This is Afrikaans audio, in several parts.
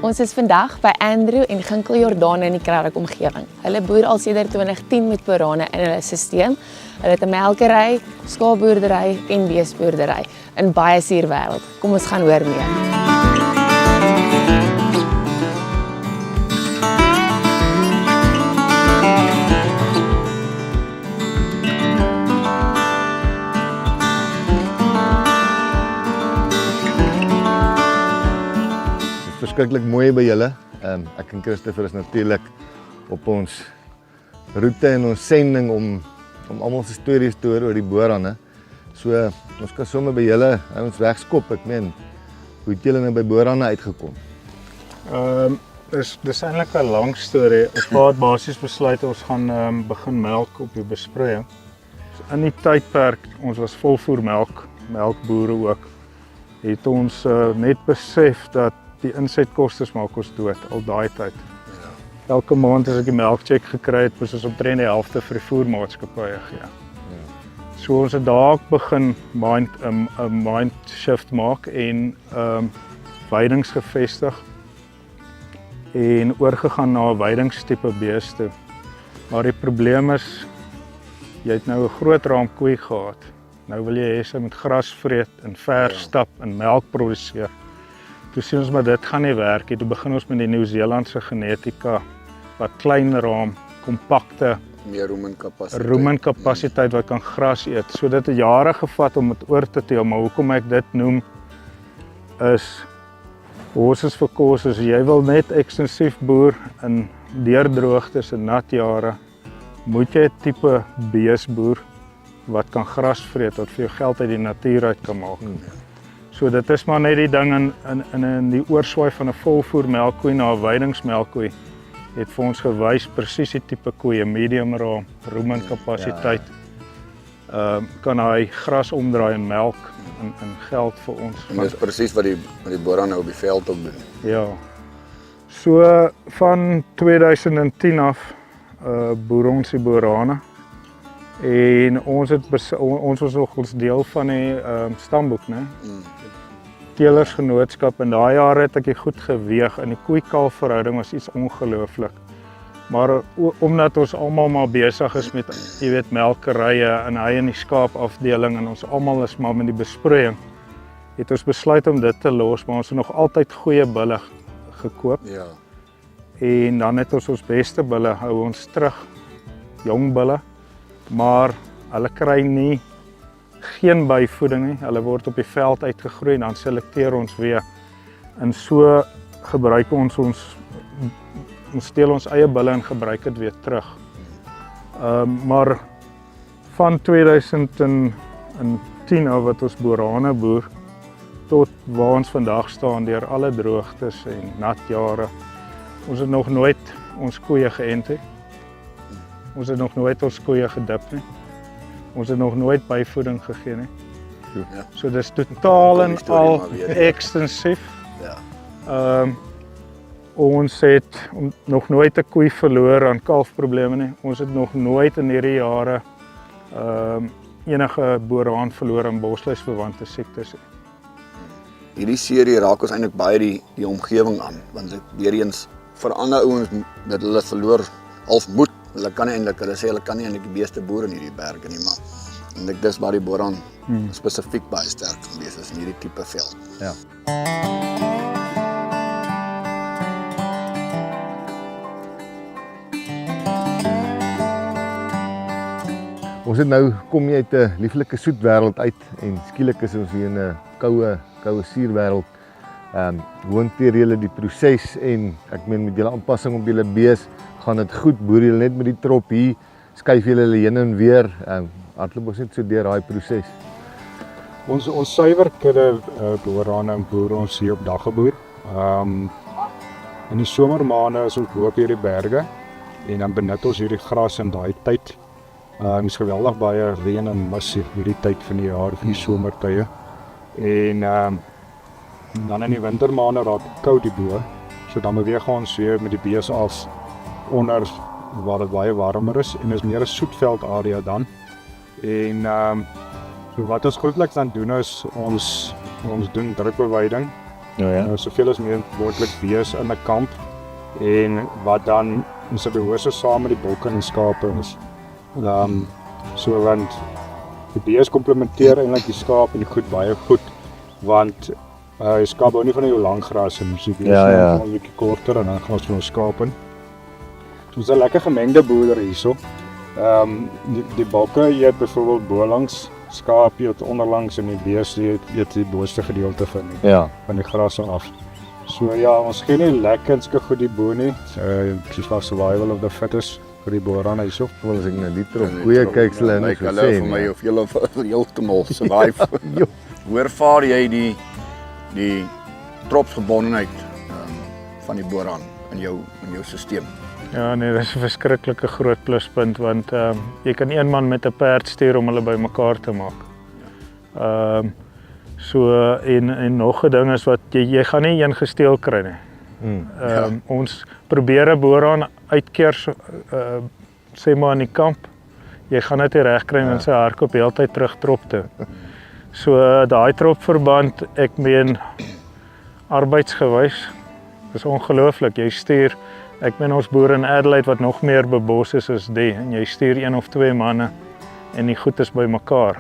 Ons is vandag by Andrew en Ginkel Jordaan in die Klerk omgewing. Hulle boer al sedert 2010 met borane in hulle stelsel. Hulle het 'n melkery, skaapboerdery en beesboerdery in baie suurwêreld. Kom ons gaan hoor meer. Verskriklik mooi by julle. Ek en Christopher is natuurlik op ons roete en ons sending om almal se stories te hoor oor die borane. So ons kan sommer by julle ons wegskop. Ek meen, hoe het julle nou by borane uitgekom? Dis eintlik 'n lang storie. Ons het basies besluit ons gaan begin melk op die besproeiing. In die tydperk, ons was volvoer melkboere ook, het ons net besef dat die insetkostes maak ons dood, al daai tyd. Ja. Elke maand as ek die melkcheck gekry het, moes ons omtrent die helfte vir die voermaatskappye gee. Ja. So ons het daar begin mind shift maak en weidings gevestig en oorgegaan na 'n weidingstipe beeste. Maar die probleem is, jy het nou 'n groot raamkoei gehad. Nou wil jy hê sy moet gras vreet en ver stap en melk produseer. Toe sien ons maar dit gaan nie werk nie. Toe begin ons met die Nieu-Seelandse genetika wat klein raam, kompakte, meer rumenkapasiteit wat kan gras eet. So dit het jare gevat om dit oor te teel, maar hoekom ek dit noem is horses vir kos. As jy wil net ekstensief boer in deurdroogtes en nat jare, moet jy 'n tipe beesboer wat kan gras vreet, wat vir jou geld uit die natuur uit kan maak. So dit is maar net die ding in die oorswaai van 'n volvoer melkkoei na 'n weidingsmelkkoei het vir ons gewys presies die tipe koei, 'n medium raam, rumenkapasiteit. Kan hy gras omdraai en melk en geld vir ons. En dis presies wat die borane op die veld ook doen. Ja. So van 2010 af boer ons die borane. En ons was nog ons deel van die stamboek, né? Teelersgenootskap. In daai jare het ek goed geweeg en die koei-kalf verhouding was iets ongelooflik. Maar omdat ons almal maar besig is met, jy weet, melkerye en hy in die skaapafdeling en ons almal is maar met die besproeiing, het ons besluit om dit te los, maar ons het nog altyd goeie bulle gekoop. Ja. En dan het ons beste bulle hou ons terug, jong bulle. Maar hulle kry geen byvoeding nie. Hulle word op die veld uitgegroei en dan selekteer ons weer. En so gebruik ons steel ons eie bulle en gebruik dit weer terug. Maar van 2010 af wat ons borane boer tot waar ons vandag staan deur alle droogtes en nat jare. Ons het nog nooit ons koeie geënt nie. Ons het nog nooit ons koeie gedip nie. Ons het nog nooit byvoeding gegee nie. Ja. So dis totaal en al ekstensief. Ja. Ons het nog nooit 'n koei verloor aan kalfprobleme nie. Ons het nog nooit in hierdie jare enige boraan verloor aan bosluisverwante siektes. Hierdie serie raak ons eintlik baie die omgewing aan, want ek weer eens vir ander ouens dat hulle verloor half moed. Hulle kan nie eintlik, hulle sê hulle kan nie eintlik die beeste boer in hierdie berge nie, maar en ek dis waar die boraan spesifiek baie sterk gewees is in hierdie tipe veld. Ja. Ons het nou kom jy uit 'n lieflike soet wêreld uit en skielik is ons hier in 'n koue suurwêreld. Hoe hanteer julle die proses en ek meen met julle aanpassing op julle bees, gaan dit goed? Boer julle net met die trop hier, skuif julle hulle heen en weer, hardloop ons net so deur daai proses. Ons suiwer kudde borane en boer ons hier op Daggeboer. In die somermaande is ons bo op hierdie berge en dan benut ons hierdie gras in daai tyd. Is geweldig baie reën en mis hierdie tyd van die jaar, van die somertye. En dan in die wintermaande raak dit koud die bo. So dan beweeg ons weer met die bees af onder waar dit baie warmer is en is meer 'n soetveld area dan. En so wat ons grootliks dan doen is ons doen drukbeweiding Soveel as moontlik bees in 'n kamp en wat dan in simbiose saam met die bokke en die skape is. So want die bees komplementeer eintlik die skaap en die goed baie goed, want die skaap hou nie van jou lang gras en die bees is 'n bietjie korter en dan gaan ons vir ons skaap in. So dis 'n lekker gemengde boerdery hierso. Die bokke eet byvoorbeeld bolangs, skaap eet onderlangs en die bees eet die boonste gedeelte van die gras af. So ja, ons gee nie lekkerske goed die bo nie. Soos van survival of the fittest vir die boerane hierso. Want as ek na die trop koeie kyk, sal hulle nie so Hulle sê vir my nie. of julle heeltemal survive. Hoe ervaar jy die tropsgebondenheid van die boeraan in jou stelsel? Ja nee, dis 'n verskriklike groot pluspunt want jy kan een man met 'n perd stuur om hulle bymekaar te maak. So en nog 'n ding is wat jy gaan nie een gesteel kry nie. Ons probeer 'n boeraan uitkeer sê maar in die kamp. Jy gaan dit reg kry en sy hardloop heeltyd terug trop toe. So daai tropverband, ek meen arbeidsgewys, dis ongelooflik. Jy stuur, ek meen ons boere in Adelaide wat nog meer bebos is as die, en jy stuur 1 of 2 manne en die goed is bymekaar.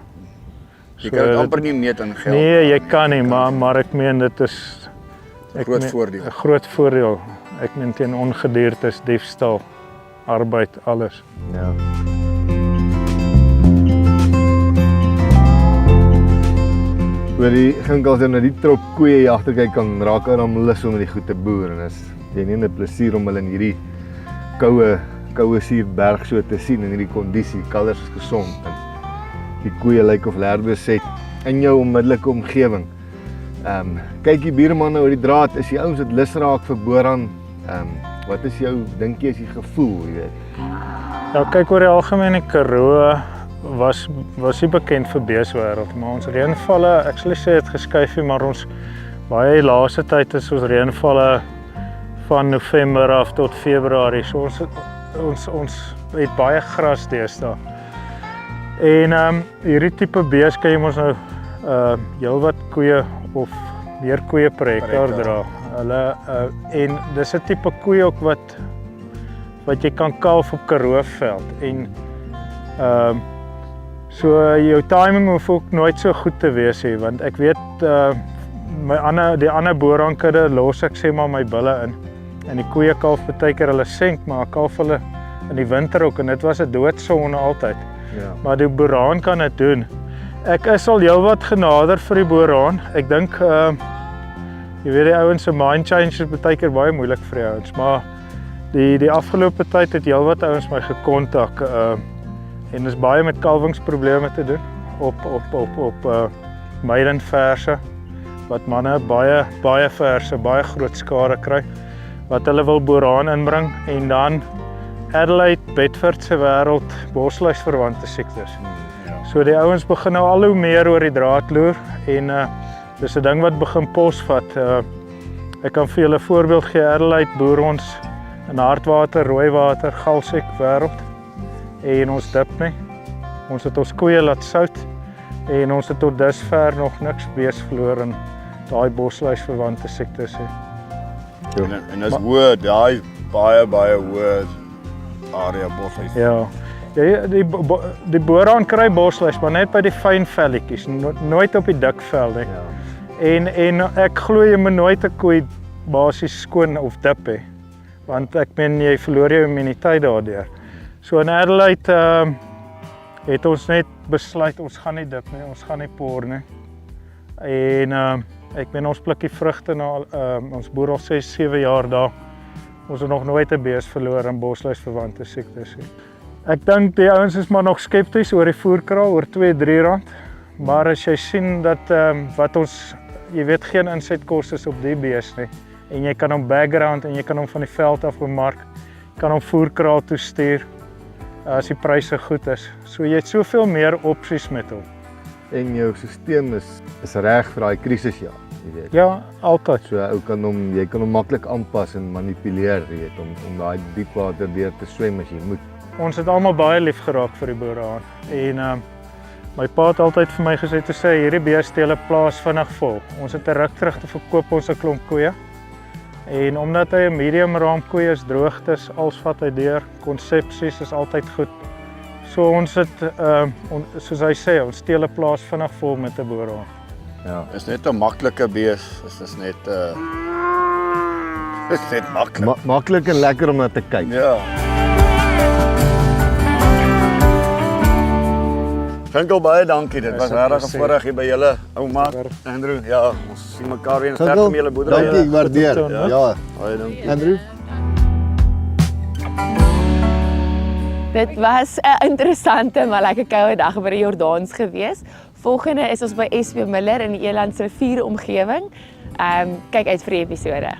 Jy kan dit amper nie meet in geld. Nee, jy kan nie, maar ek meen dit is 'n groot voordeel. Ek meen teen ongediertes, diefstal, arbeid, alles. Ja. Oor die ginkels en na die trop koeie jy agterkyk kan raak aan lus om die goed te boer en is jy nie 'n plesier om hulle in hierdie koue suurberg so te sien in hierdie kondisie. Kalvers is gesond en die koeie lyk of Lerdoes het in jou onmiddellike omgewing. Kyk die buurmanne oor die draad, is die ouens wat lus raak vir boeraan. Wat is jou, dink jy, is die gevoel, jy weet? Ja, kyk oor die algemene Karoo was nie bekend vir beeswêreld, maar ons reënvalle, ek sal nie sê het geskuif nie, maar ons baie laaste tyd is ons reënvalle van November af tot Februarie. So ons het baie gras deesdae. En hierdie tipe bees kan jy mos nou heelwat koeie of meer koeie per hektaar dra. Hulle en dis 'n tipe koeie ook wat jy kan kalf op Karooveld en so jou timing hoef ook nooit so goed te wees nie, want ek weet die ander boeraankudde los ek sê maar my bulle in en die koeie kalf baie keer hulle senk, maar kalf hulle in die winter ook en dit was 'n doodsonde altyd. Ja. Maar die boeraan kan dit doen. Ek is al heelwat genader vir die boeraan. Ek dink jy weet die ouens se mind change is baie keer baie moeilik vir die ouens, maar die afgelope tyd het heelwat ouens my gekontak en is baie met kalwingsprobleme te doen op meidenverse wat manne baie verse, baie groot skade kry wat hulle wil boeraan inbring en dan Adelaide, Bedford se wêreld bosluisverwante siektes. So die ouens begin nou al hoe meer oor die draad loer en dis 'n ding wat begin posvat. Ek kan vir julle 'n voorbeeld gee. Adelaide boer ons in hartwater, rooiwater, galsek wêreld en ons dip nie. Ons het ons koeie laat sout en ons het tot dusver nog niks bees verloor in daai bosluisverwante siektes nie. En dis hoë, daai baie hoë area bosluis. Ja. Die boeraan kry bosluis, maar net by die fyn velletjies, nooit op die dik vel nie. Ja. En ek glo jy moet nooit 'n koei basies skoon of dip hê, want ek meen jy verloor jou immuniteit daardeur. So in Adelaide het ons net besluit ons gaan nie dip nie, ons gaan nie por nie. En ek meen ons pluk die vrugte na ons boer al 6-7 jaar daar. Ons het nog nooit 'n bees verloor in bosluisverwante siektes nie. Ek dink die ouens is maar nog skepties oor die voerkraal, oor R2-3, maar as jy sien dat wat ons, jy weet geen insetkostes op die bees nie, en jy kan hom background en jy kan hom van die veld af bemark, kan hom voerkraal toe stuur, as die pryse goed is. So jy het soveel meer opsies met hom. En jou stelsel is reg vir daai krisisjaar, jy weet. Ja, altyd. So jy kan hom maklik aanpas en manipuleer, jy weet, om daai diep water deur te swem as jy moet. Ons het almal baie lief geraak vir die boeraan en My pa het altyd vir my gesê, toe sê hierdie bees steel 'n plaas vinnig vol. Ons het 'n ruk terug te verkoop ons 'n klomp koeie. En omdat hy 'n medium raamkoe is, droogtes, als vat hy deur, konsepsies is altyd goed. So ons het, soos hy sê, ons steel 'n plaas vinnig vol met 'n boerhond. Ja, is net 'n maklike bees. Dit is net is net maklik. Maklik en lekker om na te kyk. Ja. Ginkel, baie dankie. Dit was regtig 'n voorreg hier by julle ouma Andrew. Ja, ons sien mekaar weer in sterk met julle boerdery. Dankie, ek waardeer. Ja, Baie dankie. Andrew. Dit was 'n interessante maar lekker koue dag by die Jordaans gewees. Volgende is ons by SP Miller in die Elands Rivier omgewing. Kyk uit vir die episode.